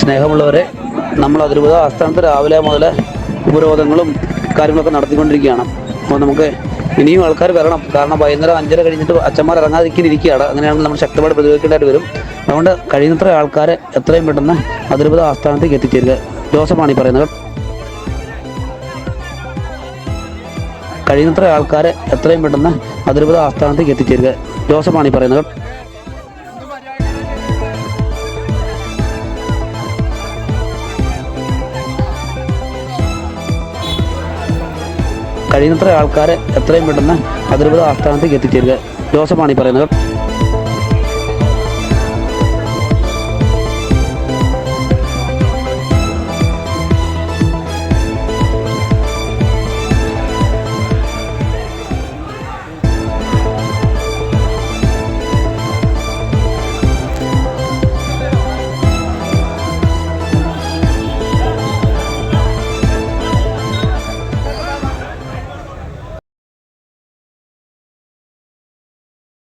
സ്നേഹമുള്ളവരെ, നമ്മൾ അതിരൂപത ആസ്ഥാനത്ത് രാവിലെ മുതൽ ഉപരോധങ്ങളും കാര്യങ്ങളൊക്കെ നടത്തിക്കൊണ്ടിരിക്കുകയാണ്. അപ്പോൾ നമുക്ക് ഇനിയും ആൾക്കാർ വരണം. കാരണം വൈകുന്നേരം 5:30 കഴിഞ്ഞിട്ട് അച്ഛന്മാർ ഇറങ്ങാതിരിക്കുകയാണ്. അങ്ങനെയാണെങ്കിൽ നമ്മൾ ശക്തമായിട്ട് പ്രതിരോധിക്കേണ്ടതായിട്ട് വരും. അതുകൊണ്ട് കഴിയുന്നത്ര ആൾക്കാരെ എത്രയും പെട്ടെന്ന് അതിരൂപത ആസ്ഥാനത്തേക്ക് എത്തിച്ചേരുക. ജോസഫാണ് ഈ പറയുന്നത്. കഴിയുന്നത്ര ആൾക്കാരെ എത്രയും പെട്ടെന്ന് അതിരൂപത ആസ്ഥാനത്തേക്ക് എത്തിച്ചേരുക. ജോസഫാണ് ഈ പറയുന്നത്. കഴിയുന്നത്ര ആൾക്കാരെ എത്രയും പെട്ടെന്ന് അതിരൂപത ആസ്ഥാനത്തേക്ക് എത്തിച്ചേരുക. ജോസഫാണ് ഈ പറയുന്നത്.